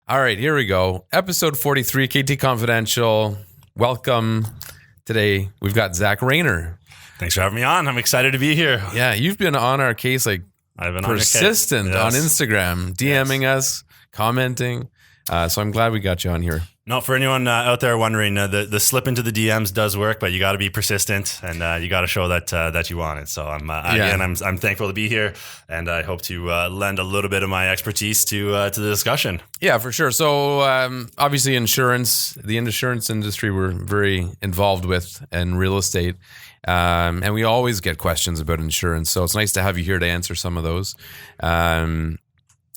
All right, here we go. Episode 43, KT Confidential. Welcome. Today, we've got Zach Rayner. Thanks for having me on. I'm excited to be here. Yeah, you've been on our case, like I've been persistent on Instagram, DMing us, commenting. So I'm glad we got you on here. No, for anyone out there wondering, the slip into the DMs does work, but you got to be persistent and you got to show that you want it. So I'm thankful to be here, and I hope to lend a little bit of my expertise to the discussion. Yeah, for sure. So obviously, the insurance industry we're very involved with, and real estate, and we always get questions about insurance. So it's nice to have you here to answer some of those.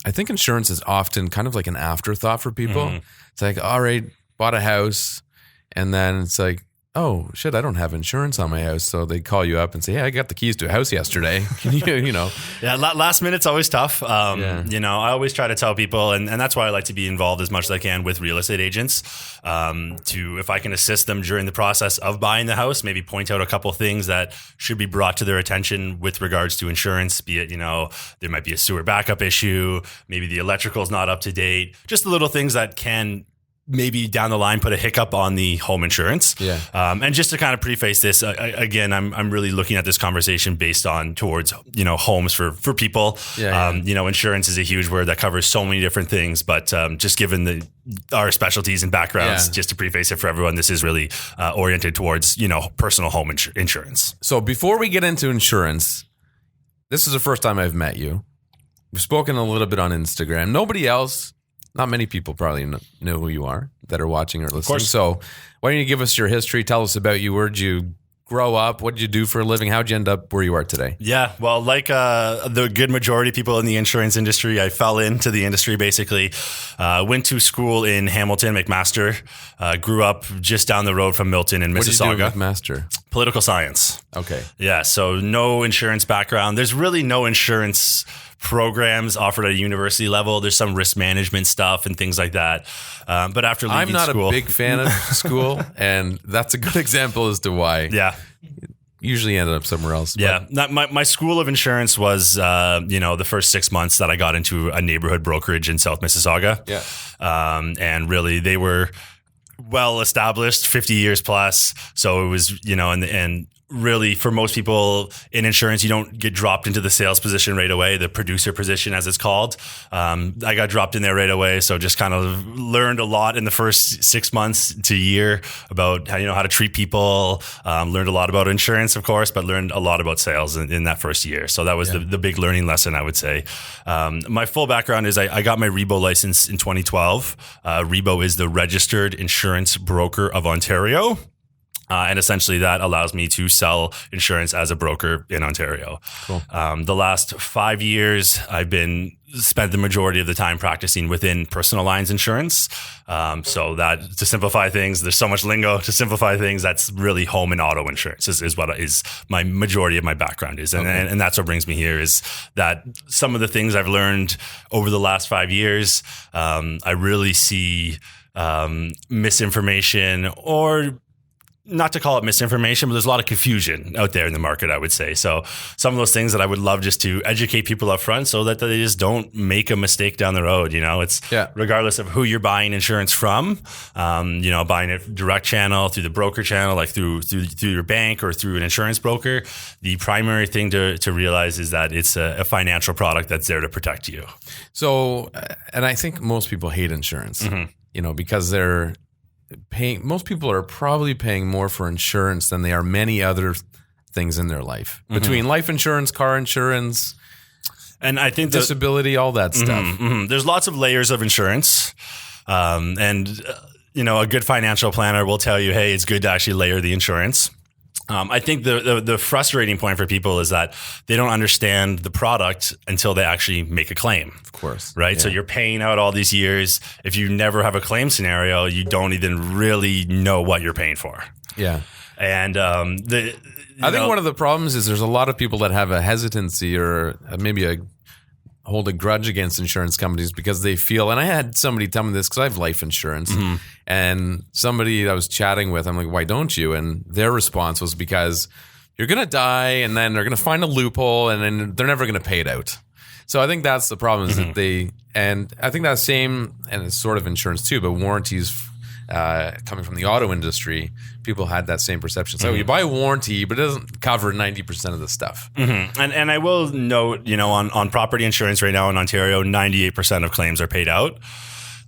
I think insurance is often kind of like an afterthought for people. Mm-hmm. It's like, all right, bought a house, and then it's like, oh shit, I don't have insurance on my house. So they call you up and say, hey, I got the keys to a house yesterday. Can you know? Yeah, last minute's always tough. I always try to tell people, and that's why I like to be involved as much as I can with real estate agents, if I can assist them during the process of buying the house, maybe point out a couple things that should be brought to their attention with regards to insurance, be it, there might be a sewer backup issue, maybe the electrical's not up to date, just the little things that can maybe down the line put a hiccup on the home insurance. Yeah. And just to kind of preface this, again, I'm really looking at this conversation based on towards, homes for people. Yeah. Insurance is a huge word that covers so many different things, but just given our specialties and backgrounds, just to preface it for everyone, this is really oriented towards, personal home insurance. So before we get into insurance, this is the first time I've met you. We've spoken a little bit on Instagram. Nobody else, not many people probably know who you are that are watching or listening. Of course. So why don't you give us your history? Tell us about you. Where'd you grow up? What did you do for a living? How'd you end up where you are today? Yeah, well, like the good majority of people in the insurance industry, I fell into the industry basically. Went to school in Hamilton, McMaster. Grew up just down the road from Milton in Mississauga. What did you do at McMaster? Political science. Okay. Yeah, so no insurance background. There's really no insurance programs offered at a university level. There's some risk management stuff and things like that. But after leaving school, I'm not a big fan of school, and that's a good example as to why. Yeah. Usually ended up somewhere else. Yeah. My school of insurance was, the first 6 months that I got into a neighborhood brokerage in South Mississauga. Yeah. And really they were well established, 50 years plus. So it was, and really for most people in insurance, you don't get dropped into the sales position right away, the producer position as it's called. I got dropped in there right away. So just kind of learned a lot in the first 6 months to a year about how to treat people, learned a lot about insurance, of course, but learned a lot about sales in that first year. So that was the big learning lesson, I would say. My full background is I got my REBO license in 2012. REBO is the Registered Insurance Broker of Ontario. And essentially that allows me to sell insurance as a broker in Ontario. Cool. The last 5 years, I've spent the majority of the time practicing within personal lines insurance. So that, to simplify things, there's so much lingo to simplify things. That's really home and auto insurance is what is my majority of my background is. And that's what brings me here is that some of the things I've learned over the last 5 years, I really see misinformation, or not to call it misinformation, but there's a lot of confusion out there in the market, I would say. So some of those things that I would love just to educate people up front so that they just don't make a mistake down the road. It's regardless of who you're buying insurance from, buying it direct channel, through the broker channel, like through your bank or through an insurance broker. The primary thing to realize is that it's a financial product that's there to protect you. So, and I think most people hate insurance, because they're most people are probably paying more for insurance than they are many other things in their life, between life insurance, car insurance, and I think disability, all that stuff. There's lots of layers of insurance. And a good financial planner will tell you, hey, it's good to actually layer the insurance. I think the frustrating point for people is that they don't understand the product until they actually make a claim. Of course. Right? Yeah. So you're paying out all these years. If you never have a claim scenario, you don't even really know what you're paying for. Yeah. And I think one of the problems is there's a lot of people that have a hesitancy or maybe hold a grudge against insurance companies because they feel, and I had somebody tell me this because I have life insurance, and somebody I was chatting with, I'm like, why don't you? And their response was because you're going to die and then they're going to find a loophole and then they're never going to pay it out. So I think that's the problem is that and I think that's same, and it's sort of insurance too, but warranties coming from the auto industry, people had that same perception. So you buy a warranty, but it doesn't cover 90% of the stuff. And I will note, on property insurance right now in Ontario, 98% of claims are paid out.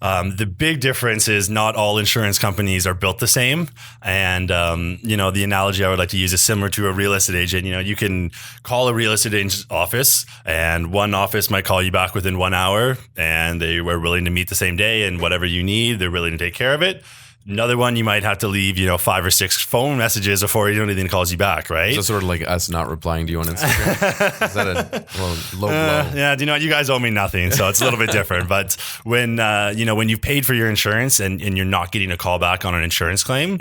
The big difference is not all insurance companies are built the same. And, the analogy I would like to use is similar to a real estate agent. You can call a real estate agent's office and one office might call you back within 1 hour and they were willing to meet the same day and whatever you need, they're willing to take care of it. Another one, you might have to leave, 5 or 6 phone messages before anything calls you back, right? So sort of like us not replying to you on Instagram. Is that a low blow? Yeah, you guys owe me nothing, so it's a little bit different. But when you've paid for your insurance and you're not getting a call back on an insurance claim,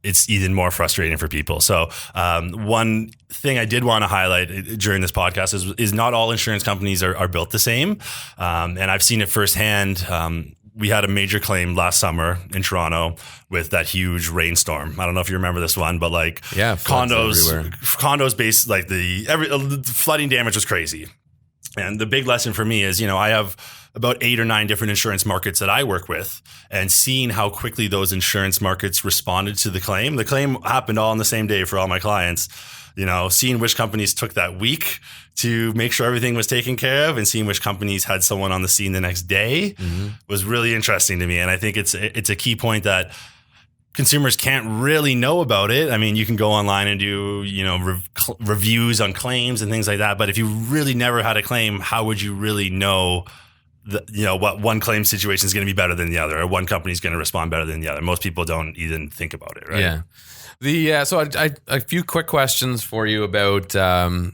it's even more frustrating for people. So one thing I did want to highlight during this podcast is not all insurance companies are built the same. And I've seen it firsthand. We had a major claim last summer in Toronto with that huge rainstorm. I don't know if you remember this one, but condos based, the flooding damage was crazy. And the big lesson for me is, I have about 8 or 9 different insurance markets that I work with, and seeing how quickly those insurance markets responded to the claim. The claim happened all on the same day for all my clients. Seeing which companies took that week to make sure everything was taken care of and seeing which companies had someone on the scene the next day was really interesting to me. And I think it's a key point that consumers can't really know about it. I mean, you can go online and do, reviews on claims and things like that. But if you really never had a claim, how would you really know what one claim situation is going to be better than the other, or one company is going to respond better than the other? Most people don't even think about it, right? Yeah. So I a few quick questions for you about to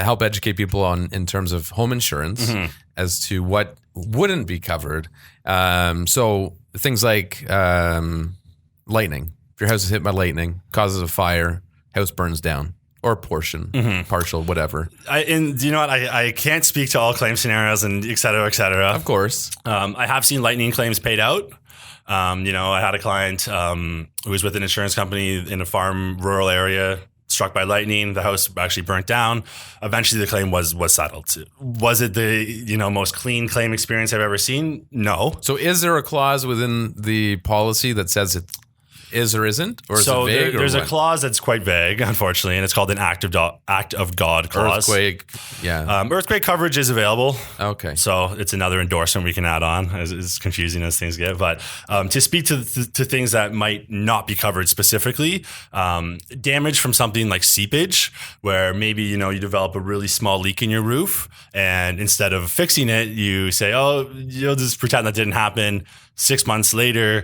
help educate people in terms of home insurance as to what wouldn't be covered. So things like lightning. If your house is hit by lightning, causes a fire, house burns down, or a portion, partial, whatever. And you know what? I can't speak to all claim scenarios and et cetera, et cetera. Of course. I have seen lightning claims paid out. I had a client who was with an insurance company in a rural area, struck by lightning. The house actually burnt down. Eventually, the claim was settled. Was it the most clean claim experience I've ever seen? No. So, is there a clause within the policy that says it is or isn't, or is it vague? There's a clause that's quite vague, unfortunately, and it's called an act of God clause. Earthquake, earthquake coverage is available. Okay, so it's another endorsement we can add on. As confusing as things get, but to speak to things that might not be covered specifically, damage from something like seepage, where maybe you develop a really small leak in your roof, and instead of fixing it, you say, just pretend that didn't happen. 6 months later,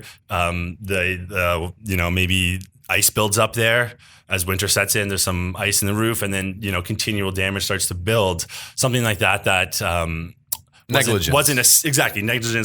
maybe ice builds up there as winter sets in. There's some ice in the roof, and then continual damage starts to build. Something like that. Negligence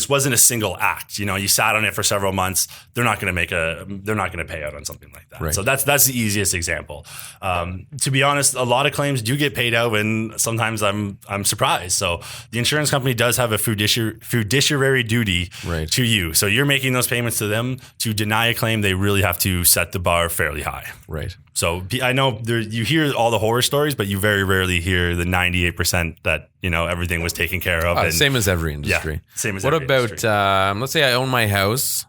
wasn't a single act. You sat on it for several months. They're not going to pay out on something like that. Right. So that's the easiest example. To be honest, a lot of claims do get paid out, and sometimes I'm surprised. So the insurance company does have a fiduciary duty to you. So you're making those payments to them. To deny a claim, they really have to set the bar fairly high. Right. So I know you hear all the horror stories, but you very rarely hear the 98% that everything was taken care of. Same as every industry. Yeah, same as what every about, industry. Let's say I own my house.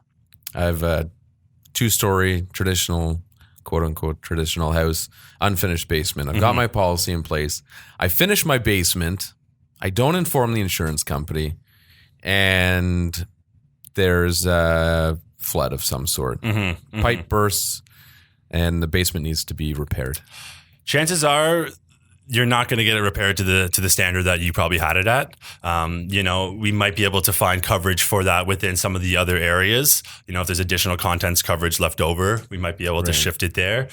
I have a 2-story traditional, quote unquote, traditional house, unfinished basement. I've got my policy in place. I finish my basement. I don't inform the insurance company, and there's a flood of some sort. Pipe bursts, and the basement needs to be repaired. Chances are you're not going to get it repaired to the standard that you probably had it at. We might be able to find coverage for that within some of the other areas. If there's additional contents coverage left over, we might be able to shift it there.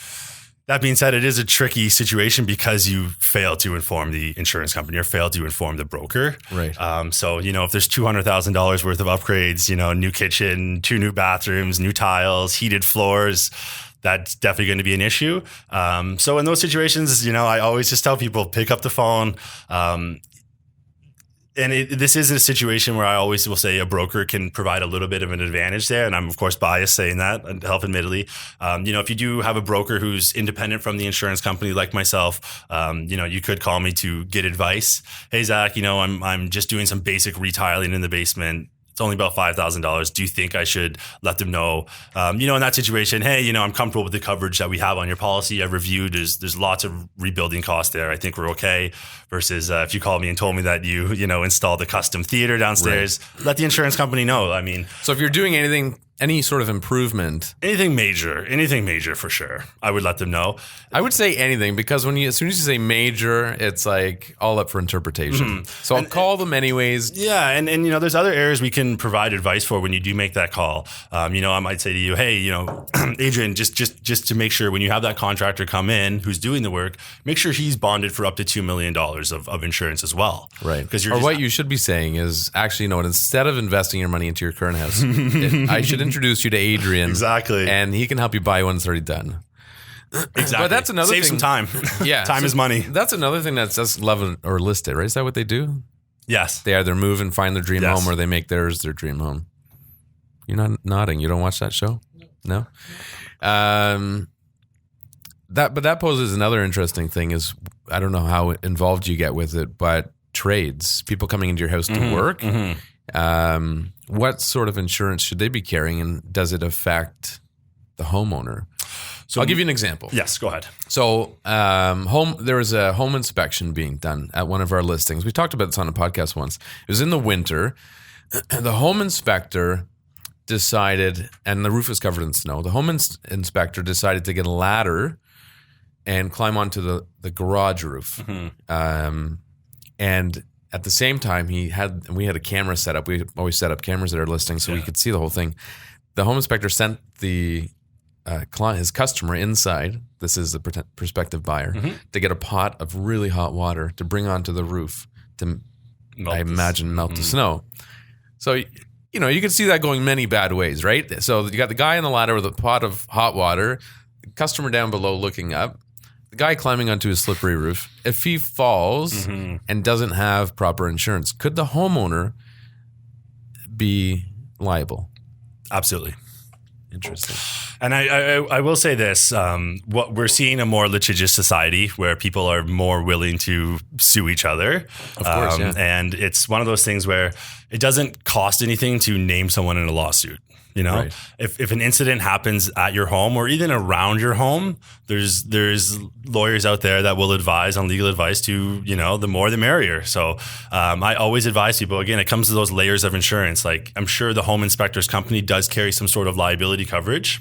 That being said, it is a tricky situation because you failed to inform the insurance company or failed to inform the broker. Right. So, if there's $200,000 worth of upgrades, new kitchen, 2 new bathrooms, new tiles, heated floors, that's definitely going to be an issue. So in those situations, I always just tell people, pick up the phone. this is a situation where I always will say a broker can provide a little bit of an advantage there. And I'm, of course, biased saying that, admittedly. If you do have a broker who's independent from the insurance company like myself, you could call me to get advice. Hey, Zach, I'm just doing some basic retiling in the basement. It's only about $5,000. Do you think I should let them know? In that situation, hey, I'm comfortable with the coverage that we have on your policy. I've reviewed. There's lots of rebuilding costs there. I think we're okay. Versus if you called me and told me that you installed a custom theater downstairs, let the insurance company know. So if you're doing any sort of improvement, anything major for sure, I would let them know. I would say anything, because as soon as you say major, it's like all up for interpretation. Mm-hmm. So I'll call them anyways. Yeah, and there's other areas we can provide advice for when you do make that call. I might say to you, hey, Adrian, just to make sure when you have that contractor come in who's doing the work, make sure he's bonded for up to $2 million of insurance as well. Right. What you should be saying is, actually, instead of investing your money into your current house, I should introduce you to Adrian. Exactly. And he can help you buy one that's already done. Exactly. But that's another thing. Save some time. Yeah. Time is money. That's another thing that's love or listed, right? Is that what they do? Yes. They either move and find their dream home, or they make theirs their dream home. You're not nodding. You don't watch that show? No? That poses another interesting thing is, I don't know how involved you get with it, but trades, people coming into your house to work. Mm-hmm. What sort of insurance should they be carrying, and does it affect the homeowner? So I'll give you an example. Yes, go ahead. So there was a home inspection being done at one of our listings. We talked about this on a podcast once. It was in the winter. The home inspector decided, and the roof was covered in snow. The home inspector decided to get a ladder and climb onto the garage roof. Mm-hmm. And at the same time, we had a camera set up. We always set up cameras at our listing so we could see the whole thing. The home inspector sent his customer inside. This is the prospective buyer, mm-hmm. to get a pot of really hot water to bring onto the roof to, melt the snow. So, you can see that going many bad ways, right? So you got the guy on the ladder with a pot of hot water, the customer down below looking up, the guy climbing onto his slippery roof. If he falls mm-hmm. and doesn't have proper insurance, could the homeowner be liable? Absolutely. Interesting. And I will say this, what we're seeing a more litigious society where people are more willing to sue each other. Of course, yeah. And it's one of those things where it doesn't cost anything to name someone in a lawsuit. Right. If an incident happens at your home or even around your home, there's lawyers out there that will advise on legal advice to, the more the merrier. So I always advise people, again, it comes to those layers of insurance. Like, I'm sure the home inspector's company does carry some sort of liability coverage.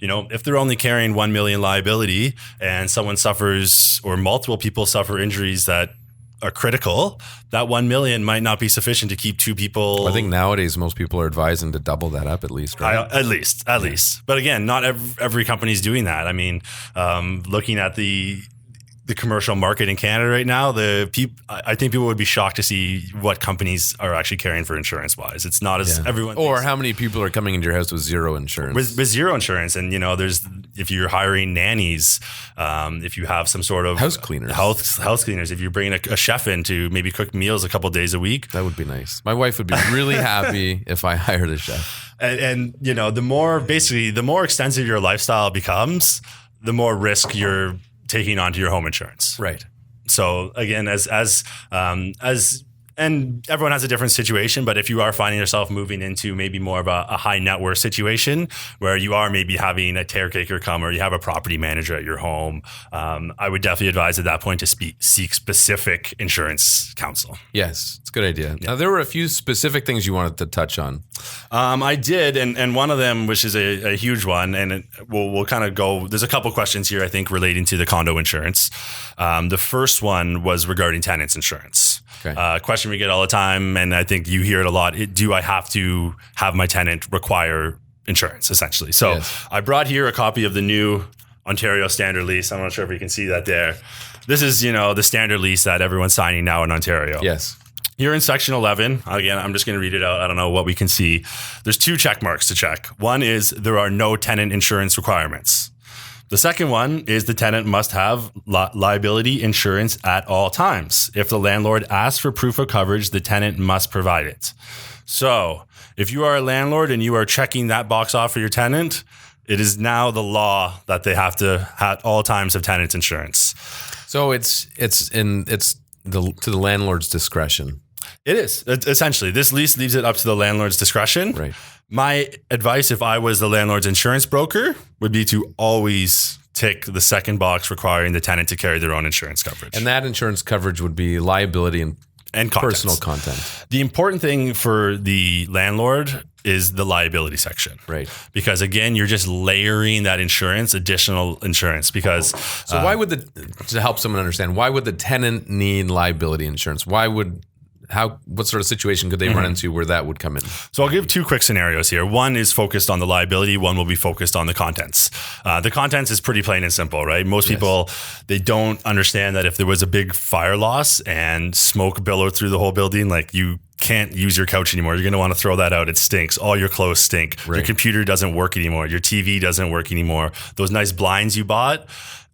If they're only carrying $1 million liability and someone suffers or multiple people suffer injuries that are critical, that $1 million might not be sufficient to keep two people. I think nowadays most people are advising to double that up at least, right? At least. But again, not every company is doing that. Looking at the commercial market in Canada right now, I think people would be shocked to see what companies are actually carrying for insurance wise. It's not as everyone or thinks. How many people are coming into your house with zero insurance? With zero insurance. And if you're hiring nannies, if you have some sort of house cleaners, if you're bringing a chef in to maybe cook meals a couple of days a week, that would be nice. My wife would be really happy if I hired a chef. And the more extensive your lifestyle becomes, the more risk you're taking onto your home insurance. Right. So again, as and everyone has a different situation, but if you are finding yourself moving into maybe more of a high net worth situation where you are maybe having a caretaker come or you have a property manager at your home, I would definitely advise at that point to seek specific insurance counsel. Yes, it's a good idea. Yeah. Now, there were a few specific things you wanted to touch on. I did, and one of them, which is a huge one, and we'll kind of go, there's a couple questions here, I think, relating to the condo insurance. The first one was regarding tenants insurance. Okay. Question we get all the time, and I think you hear it a lot. Do I have to have my tenant require insurance, essentially? So yes. I brought here a copy of the new Ontario standard lease. I'm not sure if you can see that there. This is, the standard lease that everyone's signing now in Ontario. Yes. Here in section 11, again, I'm just going to read it out. I don't know what we can see. There's two check marks to check. One is there are no tenant insurance requirements. The second one is the tenant must have liability insurance at all times. If the landlord asks for proof of coverage, the tenant must provide it. So if you are a landlord and you are checking that box off for your tenant, it is now the law that they have to at all times have tenant insurance. So it's to the landlord's discretion. It is. Essentially, this lease leaves it up to the landlord's discretion. Right. My advice, if I was the landlord's insurance broker, would be to always tick the second box requiring the tenant to carry their own insurance coverage. And that insurance coverage would be liability and personal content. The important thing for the landlord is the liability section. Right. Because again, you're just layering that insurance, additional insurance, because... So why would to help someone understand, why would the tenant need liability insurance? What sort of situation could they run into where that would come in? So I'll give two quick scenarios here. One is focused on the liability. One will be focused on the contents. The contents is pretty plain and simple, right? Most people, they don't understand that if there was a big fire loss and smoke billowed through the whole building, like you can't use your couch anymore. You're going to want to throw that out. It stinks. All your clothes stink. Right. Your computer doesn't work anymore. Your TV doesn't work anymore. Those nice blinds you bought,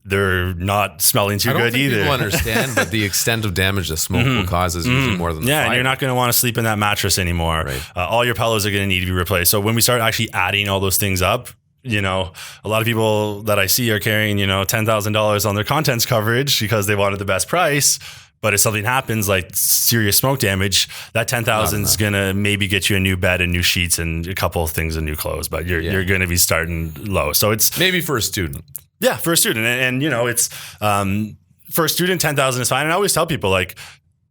they're not smelling too good either. People understand, but the extent of damage the smoke will cause is usually more than the fire. And you're not going to want to sleep in that mattress anymore. Right. All your pillows are going to need to be replaced. So when we start actually adding all those things up, a lot of people that I see are carrying, $10,000 on their contents coverage because they wanted the best price. But if something happens like serious smoke damage, that $10,000 is going to maybe get you a new bed and new sheets and a couple of things and new clothes. But you're going to be starting low. So it's maybe for a student. Yeah, for a student. And it's for a student, $10,000 is fine. And I always tell people, like,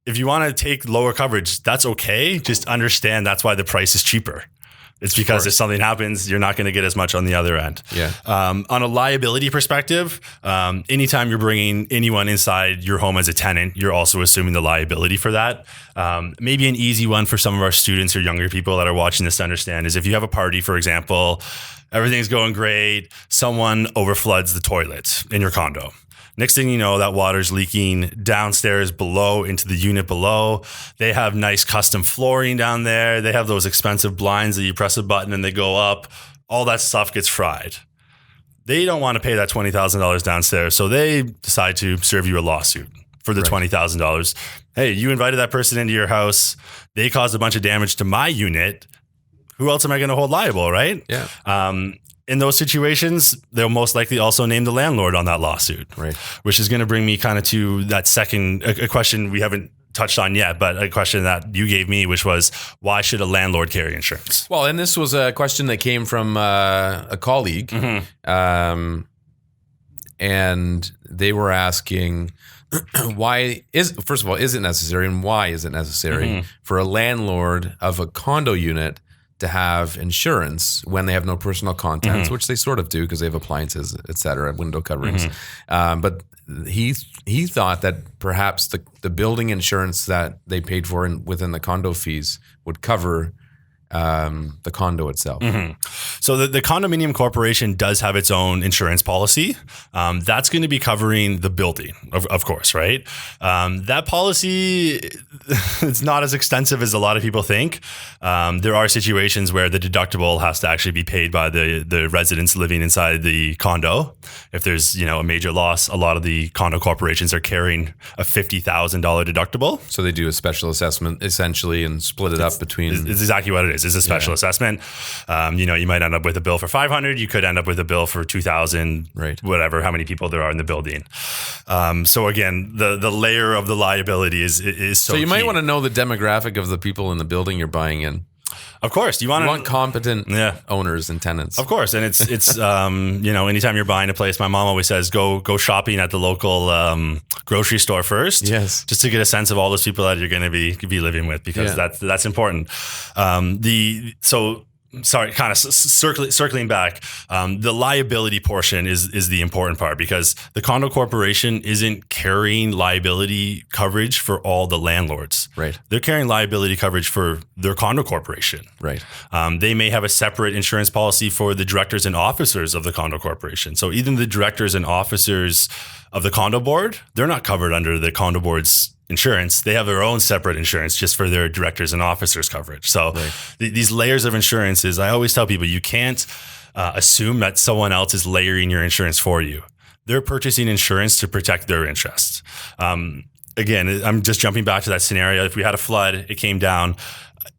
if you want to take lower coverage, that's okay. Just understand that's why the price is cheaper. It's because if something happens, you're not going to get as much on the other end. Yeah. On a liability perspective, anytime you're bringing anyone inside your home as a tenant, you're also assuming the liability for that. Maybe an easy one for some of our students or younger people that are watching this to understand is if you have a party, for example, everything's going great, someone overfloods the toilet in your condo. Next thing you know, that water's leaking downstairs below into the unit below. They have nice custom flooring down there. They have those expensive blinds that you press a button and they go up. All that stuff gets fried. They don't want to pay that $20,000 downstairs. So they decide to serve you a lawsuit for the $20,000. Hey, you invited that person into your house. They caused a bunch of damage to my unit. Who else am I going to hold liable, right? Yeah. In those situations, they'll most likely also name the landlord on that lawsuit, right? Which is going to bring me kind of to that second a question we haven't touched on yet, but a question that you gave me, which was, why should a landlord carry insurance? Well, and this was a question that came from a colleague, and they were asking, first of all, is it necessary, and why is it necessary for a landlord of a condo unit to have insurance when they have no personal contents, which they sort of do because they have appliances, et cetera, window coverings. But he thought that perhaps the building insurance that they paid for within the condo fees would cover the condo itself. So the condominium corporation does have its own insurance policy. That's going to be covering the building, of course, right? That policy, it's not as extensive as a lot of people think. There are situations where the deductible has to actually be paid by the residents living inside the condo. If there's a major loss, a lot of the condo corporations are carrying a $50,000 deductible. So they do a special assessment essentially and split it up between. It's exactly what it is. It's a special assessment. You might end up with a bill for $500. You could end up with a bill for $2,000. Right. Whatever, how many people there are in the building. So again, the layer of the liability is so you key. might want to know the demographic of the people in the building you're buying in. Of course, you want competent owners and tenants. Of course, and it's anytime you're buying a place, my mom always says go shopping at the local grocery store first, just to get a sense of all those people that you're going to be living with, because that's important. Sorry, kind of circling back. The liability portion is the important part, because the condo corporation isn't carrying liability coverage for all the landlords. Right. They're carrying liability coverage for their condo corporation. Right. They may have a separate insurance policy for the directors and officers of the condo corporation. So even the directors and officers of the condo board, they're not covered under the condo board's insurance, they have their own separate insurance just for their directors and officers coverage. So these layers of insurances, I always tell people, you can't assume that someone else is layering your insurance for you. They're purchasing insurance to protect their interests. Again, I'm just jumping back to that scenario. If we had a flood, it came down,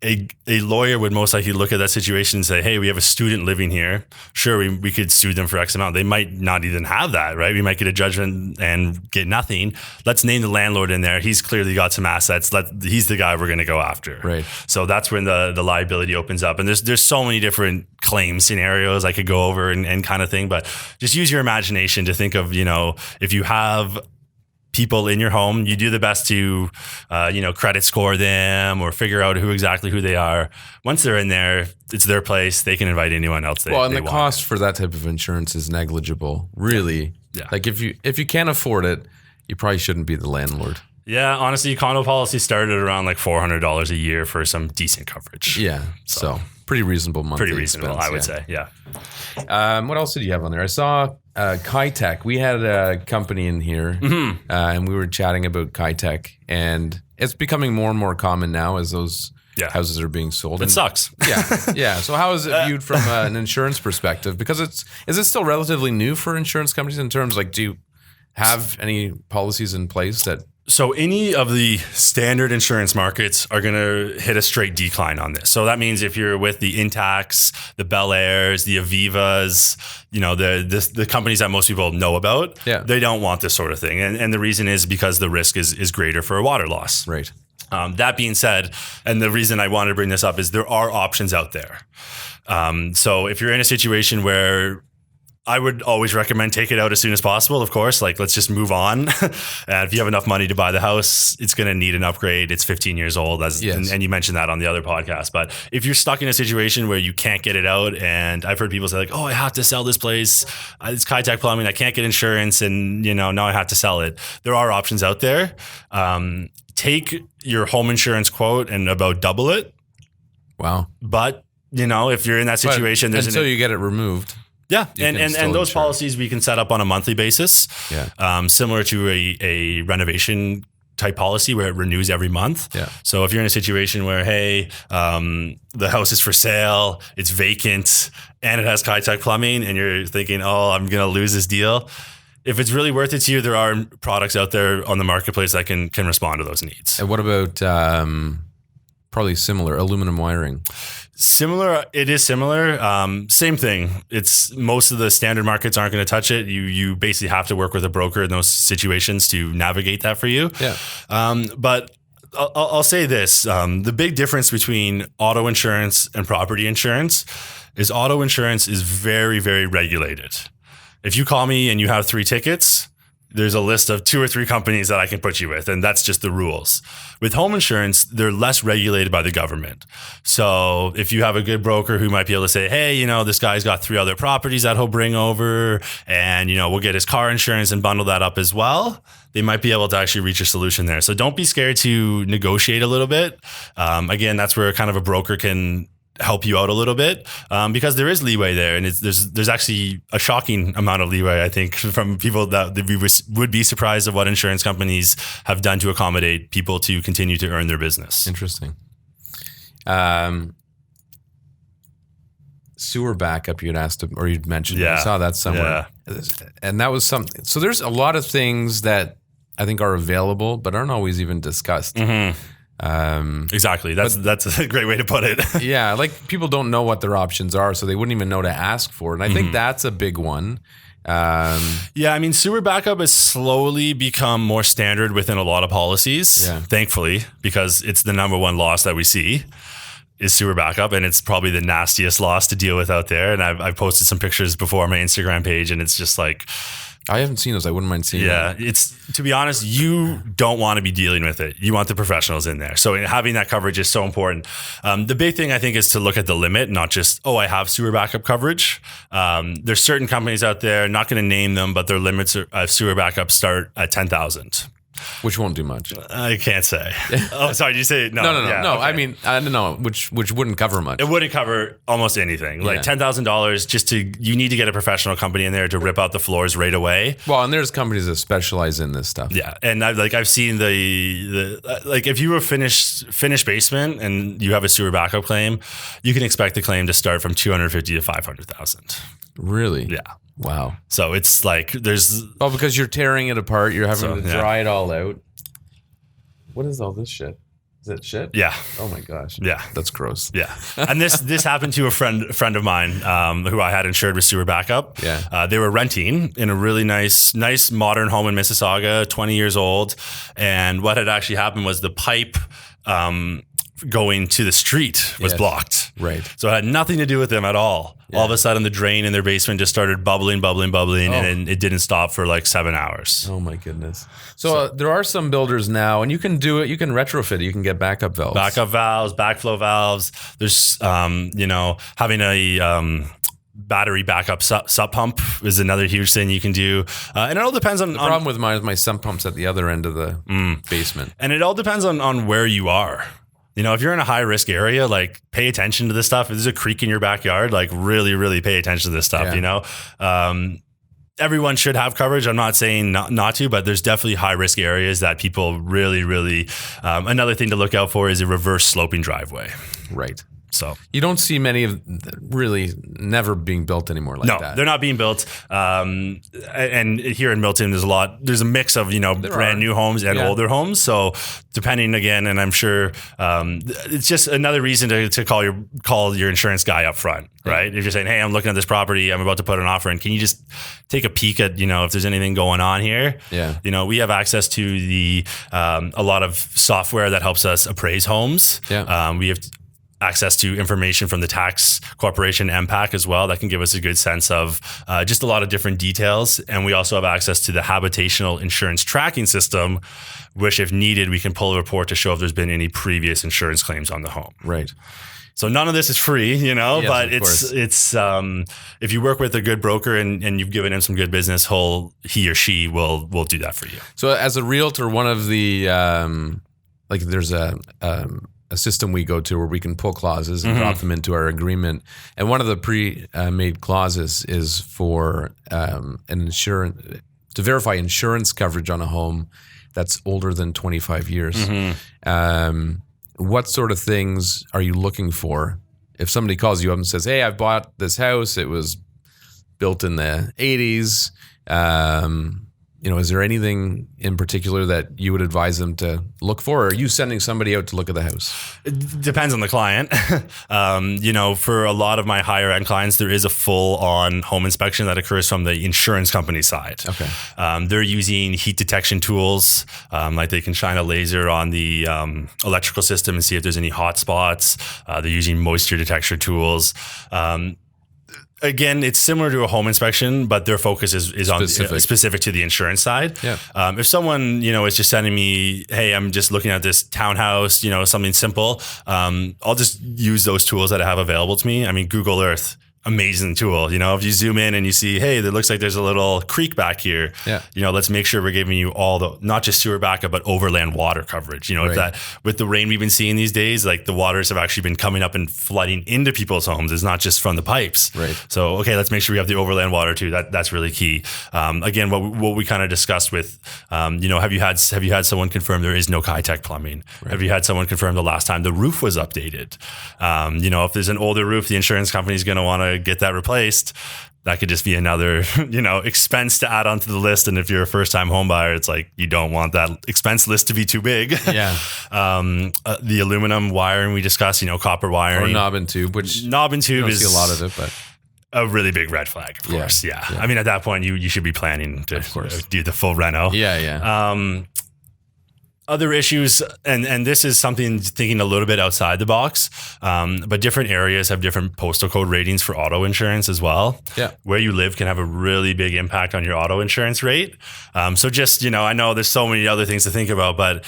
a lawyer would most likely look at that situation and say, hey, we have a student living here. Sure, we could sue them for X amount. They might not even have that, right? We might get a judgment and get nothing. Let's name the landlord in there. He's clearly got some assets. He's the guy we're going to go after. Right. So that's when the liability opens up. And there's so many different claim scenarios I could go over and kind of thing. But just use your imagination to think of, if you have people in your home, you do the best to, credit score them or figure out who they are. Once they're in there, it's their place. They can invite anyone else they want. And the cost for that type of insurance is negligible, really. Yeah. Like if you can't afford it, you probably shouldn't be the landlord. Yeah, honestly, condo policy started around like $400 a year for some decent coverage. Yeah, so pretty reasonable monthly. Pretty reasonable, expense, I would say. Yeah. What else did you have on there? I saw Kitech. We had a company in here, and we were chatting about Kitech, and it's becoming more and more common now as those houses are being sold. It sucks. Yeah. So how is it viewed from an insurance perspective? Because is it still relatively new for insurance companies in terms do you have any policies in place that? So any of the standard insurance markets are going to hit a straight decline on this. So that means if you're with the Intacs, the Bel Airs, the Avivas, the companies that most people know about, they don't want this sort of thing. And the reason is because the risk is greater for a water loss. Right. That being said, and the reason I wanted to bring this up is there are options out there. So if you're in a situation where I would always recommend take it out as soon as possible, of course. Let's just move on. And if you have enough money to buy the house, it's going to need an upgrade. It's 15 years old, and you mentioned that on the other podcast. But if you're stuck in a situation where you can't get it out, and I've heard people say I have to sell this place. It's Kitech Plumbing. I can't get insurance, and now I have to sell it. There are options out there. Take your home insurance quote and about double it. Wow. But if you're in that situation, until you get it removed. Yeah, and those policies we can set up on a monthly basis, similar to a renovation type policy where it renews every month. Yeah. So if you're in a situation where, hey, the house is for sale, it's vacant, and it has Kitech Plumbing, and you're thinking, I'm going to lose this deal. If it's really worth it to you, there are products out there on the marketplace that can respond to those needs. And what about probably similar aluminum wiring? Similar, it is similar. Same thing. It's most of the standard markets aren't going to touch it. You basically have to work with a broker in those situations to navigate that for you. Yeah. But I'll say this: the big difference between auto insurance and property insurance is auto insurance is very, very regulated. If you call me and you have 3 tickets, there's a list of 2 or 3 companies that I can put you with, and that's just the rules. With home insurance, they're less regulated by the government. So if you have a good broker who might be able to say, hey, this guy's got 3 other properties that he'll bring over, and, we'll get his car insurance and bundle that up as well, they might be able to actually reach a solution there. So don't be scared to negotiate a little bit. Again, that's where kind of a broker can help you out a little bit, because there is leeway there, and there's actually a shocking amount of leeway, I think, from people that we would be surprised of what insurance companies have done to accommodate people to continue to earn their business. Interesting. Sewer backup you'd asked or you'd mentioned. I saw that somewhere. And that was something. So there's a lot of things that I think are available but aren't always even discussed. Mm-hmm. Exactly. That's a great way to put it. Yeah. Like people don't know what their options are, so they wouldn't even know to ask for it. And I think that's a big one. Sewer backup has slowly become more standard within a lot of policies, thankfully, because it's the number one loss that we see is sewer backup. And it's probably the nastiest loss to deal with out there. And I've posted some pictures before on my Instagram page, and it's just like, I haven't seen those. I wouldn't mind seeing them. It's, to be honest, you don't want to be dealing with it. You want the professionals in there. So having that coverage is so important. The big thing I think is to look at the limit, not just, I have sewer backup coverage. There's certain companies out there, not going to name them, but their limits of sewer backup start at $10,000. Which won't do much. I can't say. Oh, sorry. Did you say no? No. Okay. I mean, I don't know. Which wouldn't cover much. It wouldn't cover almost anything. Like $10,000 you need to get a professional company in there to rip out the floors right away. Well, and there's companies that specialize in this stuff. Yeah, and I've seen the if you were finished basement and you have a sewer backup claim, you can expect the claim to start from $250,000 to $500,000. Really? Yeah. Wow. So it's like there's because you're tearing it apart, you're having to dry it all out. What is all this shit? Is that shit? Yeah. Oh my gosh. Yeah. That's gross. Yeah. And this happened to a friend of mine who I had insured with sewer backup. Yeah. They were renting in a really nice modern home in Mississauga, 20 years old. And what had actually happened was the pipe going to the street was blocked. Right. So it had nothing to do with them at all. Yeah. All of a sudden the drain in their basement just started bubbling, and it didn't stop for like 7 hours. Oh my goodness. So there are some builders now, and you can do it. You can retrofit it. You can get backup valves. Backup valves, backflow valves. There's, having a battery backup sub pump is another huge thing you can do. And it all depends on... The problem with my sump pump's at the other end of the basement. And it all depends on where you are. You know, if you're in a high risk area, like pay attention to this stuff. If there's a creek in your backyard, like really, really pay attention to this stuff, you know? Everyone should have coverage. I'm not saying not to, but there's definitely high risk areas that people really, really, another thing to look out for is a reverse sloping driveway. Right. So you don't see many of really never being built anymore like that. No, they're not being built. And here in Milton, there's a mix of, brand new homes and older homes. So depending again, and I'm sure it's just another reason to call your insurance guy up front, right? If you're saying, hey, I'm looking at this property, I'm about to put an offer in. Can you just take a peek at, if there's anything going on here? Yeah. We have access to a lot of software that helps us appraise homes. Yeah. We have access to information from the tax corporation MPAC as well that can give us a good sense of just a lot of different details. And we also have access to the habitational insurance tracking system, which if needed, we can pull a report to show if there's been any previous insurance claims on the home. Right. So none of this is free, Yes, but it's if you work with a good broker and you've given him some good business, he or she will do that for you. So as a realtor, one of the there's a system we go to where we can pull clauses and drop them into our agreement. And one of the pre-made clauses is for an insurance to verify insurance coverage on a home that's older than 25 years. What sort of things are you looking for? If somebody calls you up and says, hey, I've bought this house, it was built in the 80s. Is there anything in particular that you would advise them to look for? Or are you sending somebody out to look at the house? It depends on the client. For a lot of my higher end clients, there is a full on home inspection that occurs from the insurance company side. Okay. They're using heat detection tools. Like they can shine a laser on the electrical system and see if there's any hot spots. They're using moisture detection tools. Again, it's similar to a home inspection, but their focus is specific to the insurance side. Yeah. If someone, is just sending me, hey, I'm just looking at this townhouse, something simple, I'll just use those tools that I have available to me. I mean, Google Earth, amazing tool. If you zoom in and you see, hey, there looks like there's a little creek back here. Yeah. Let's make sure we're giving you all the, not just sewer backup, but overland water coverage. If that, with the rain we've been seeing these days, like the waters have actually been coming up and flooding into people's homes. It's not just from the pipes. Right. So, okay, let's make sure we have the overland water too. That's really key. Again, what we kind of discussed with, have you had someone confirm there is no high-tech plumbing? Right. Have you had someone confirm the last time the roof was updated? If there's an older roof, the insurance company is going to want to get that replaced. That could just be another, expense to add onto the list. And if you're a first-time home buyer, it's like you don't want that expense list to be too big. Yeah. The aluminum wiring we discussed, copper wiring, or knob and tube, which is see a lot of it, but a really big red flag, of course. Yeah. I mean, at that point, you should be planning to do the full reno. Yeah. Other issues, and this is something thinking a little bit outside the box, but different areas have different postal code ratings for auto insurance as well. Yeah. Where you live can have a really big impact on your auto insurance rate. So just, I know there's so many other things to think about, but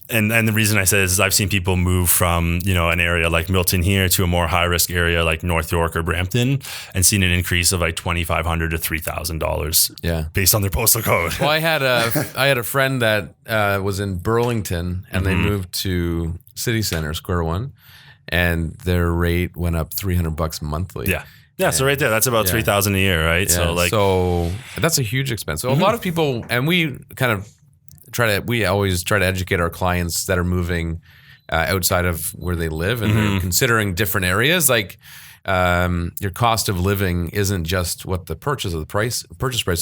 And the reason I say this is I've seen people move from, an area like Milton here to a more high risk area like North York or Brampton and seen an increase of like $2,500 to $3,000 based on their postal code. Well, I had a friend that was in Burlington and they moved to City Center, Square One, and their rate went up $300 monthly. Yeah, so right there, that's about $3,000 a year, right? Yeah, so that's a huge expense. So a lot of people, and we always try to educate our clients that are moving outside of where they live, and they're considering different areas. Like your cost of living isn't just what the purchase price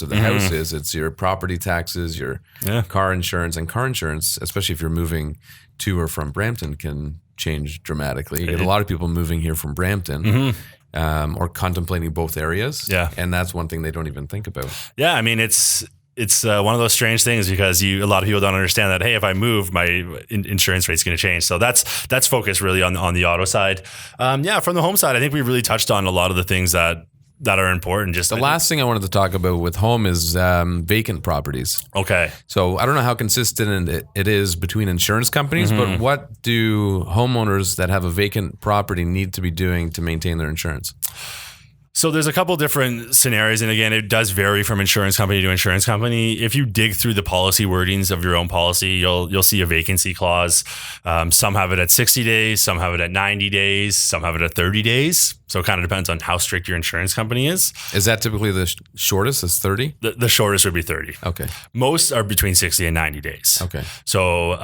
of the house is. It's your property taxes, your car insurance, and car insurance, especially if you're moving to or from Brampton, can change dramatically. You get a lot of people moving here from Brampton. Or contemplating both areas. Yeah. And that's one thing they don't even think about. Yeah. I mean, it's one of those strange things because a lot of people don't understand that, hey, if I move, my insurance rate's going to change. So that's focused really on the auto side. From the home side, I think we really touched on a lot of the things that are important. Just the last thing I wanted to talk about with home is vacant properties. Okay. So I don't know how consistent it is between insurance companies, but what do homeowners that have a vacant property need to be doing to maintain their insurance? So there's a couple different scenarios. And again, it does vary from insurance company to insurance company. If you dig through the policy wordings of your own policy, you'll see a vacancy clause. Some have it at 60 days, some have it at 90 days, some have it at 30 days. So it kind of depends on how strict your insurance company is. Is that typically the shortest is 30? The shortest would be 30. Okay. Most are between 60 and 90 days. Okay. So,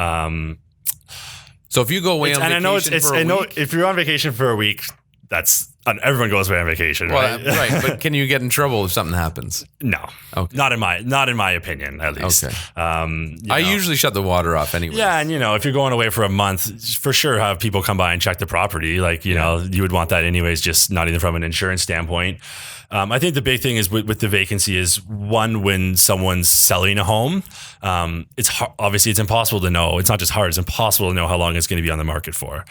so if you go away on vacation for a week, if you're on vacation for a week, everyone goes away on vacation, right? Right, but can you get in trouble if something happens? No, okay. Not in my opinion, at least. Okay. I usually shut the water off anyway. Yeah, and if you're going away for a month, for sure have people come by and check the property. Like you would want that anyways, just not even from an insurance standpoint. I think the big thing is with the vacancy is one, when someone's selling a home, obviously it's impossible to know. It's not just hard; it's impossible to know how long it's going to be on the market for.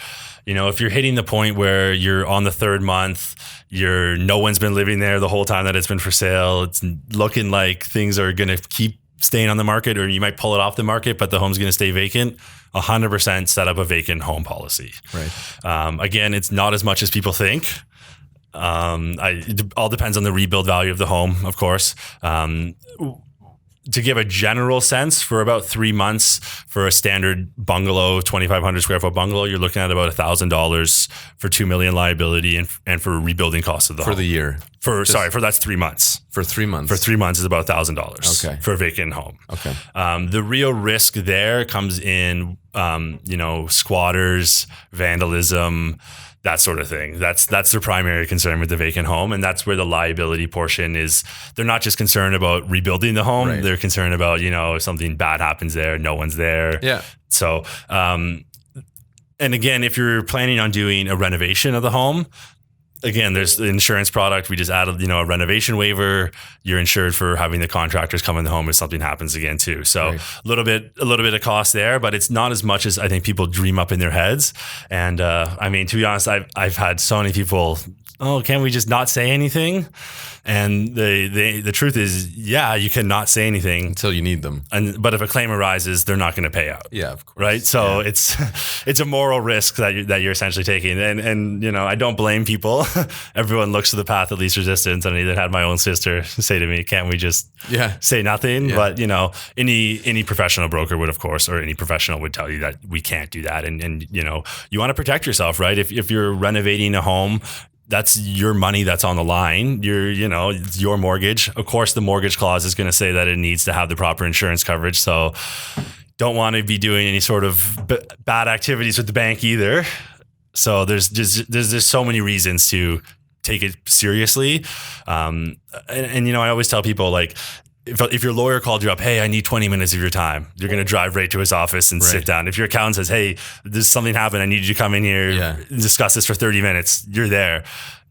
If you're hitting the point where you're on the third month, no one's been living there the whole time that it's been for sale. It's looking like things are going to keep staying on the market, or you might pull it off the market, but the home's going to stay vacant. 100% set up a vacant home policy. Right. Again, it's not as much as people think. It all depends on the rebuild value of the home, of course. To give a general sense, for about 3 months for a standard bungalow, 2,500 square foot bungalow, you're looking at about $1,000 for $2 million liability and for rebuilding costs of the home. For the year. That's 3 months. For 3 months. For 3 months is about $1,000 for a vacant home. Okay. The real risk there comes in, squatters, vandalism, that sort of thing. That's their primary concern with the vacant home. And that's where the liability portion is. They're not just concerned about rebuilding the home. Right. They're concerned about, if something bad happens there, no one's there. Yeah. So, and again, if you're planning on doing a renovation of the home, again, there's the insurance product. We just added, a renovation waiver. You're insured for having the contractors come in the home if something happens again too. So right. a little bit of cost there, but it's not as much as I think people dream up in their heads. And to be honest, I've had so many people, can't we just not say anything? And the truth is, you cannot say anything until you need them. But if a claim arises, they're not going to pay out. Yeah, of course. Right. So it's a moral risk that you're essentially taking. And I don't blame people. Everyone looks to the path of least resistance. And I even had my own sister say to me, "Can't we just say nothing?" Yeah. But any professional broker would, of course, or any professional would tell you that we can't do that. And you want to protect yourself, right? If you're renovating a home, that's your money that's on the line. It's your mortgage. Of course, the mortgage clause is going to say that it needs to have the proper insurance coverage. So don't want to be doing any sort of bad activities with the bank either. So there's so many reasons to take it seriously. I always tell people, like, if your lawyer called you up, hey, I need 20 minutes of your time, you're going to drive right to his office and sit down. If your accountant says, hey, there's something happened, I need you to come in here and discuss this for 30 minutes, you're there.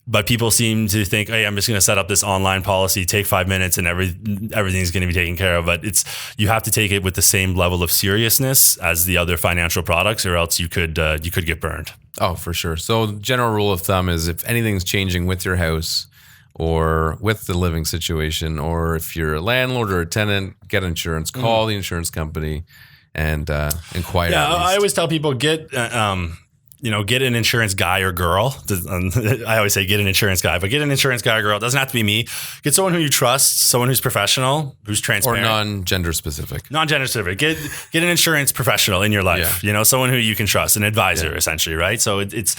But people seem to think, hey, I'm just going to set up this online policy, take 5 minutes, and everything's going to be taken care of. But you have to take it with the same level of seriousness as the other financial products, or else you could get burned. Oh, for sure. So general rule of thumb is if anything's changing with your house or with the living situation, or if you're a landlord or a tenant, get insurance, call the insurance company and inquire. Yeah, at least. I always tell people get an insurance guy or girl. I always say get an insurance guy, but get an insurance guy or girl. It doesn't have to be me. Get someone who you trust, someone who's professional, who's or transparent. non-gender specific. Non-gender specific. Get an insurance professional in your life. Yeah. Someone who you can trust, an advisor, essentially, right? So it's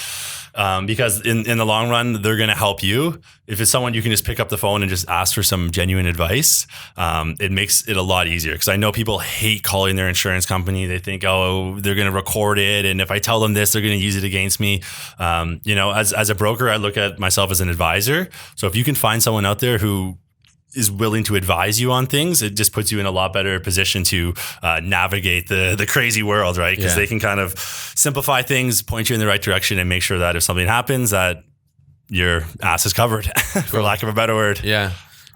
because in the long run, they're going to help you. If it's someone you can just pick up the phone and just ask for some genuine advice, it makes it a lot easier. Because I know people hate calling their insurance company. They think, oh, they're going to record it, and if I tell them this, they're going to use it against me. As a broker, I look at myself as an advisor. So if you can find someone out there who is willing to advise you on things, it just puts you in a lot better position to navigate the crazy world, right? Because they can kind of simplify things, point you in the right direction, and make sure that if something happens, that your ass is covered, for lack of a better word. Yeah.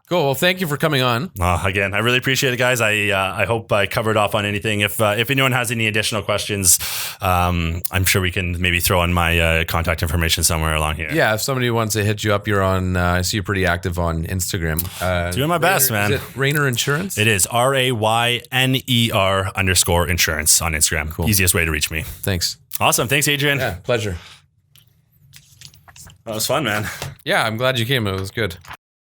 Cool. Well, thank you for coming on. Again, I really appreciate it, guys. I hope I covered off on anything. If anyone has any additional questions, I'm sure we can maybe throw in my contact information somewhere along here. Yeah, if somebody wants to hit you up, you're on. I see you're pretty active on Instagram. Doing my best, man. Is it Rayner Insurance? It is RAYNER_insurance on Instagram. Cool. Easiest way to reach me. Thanks. Awesome. Thanks, Adrian. Yeah, pleasure. That was fun, man. Yeah, I'm glad you came. It was good.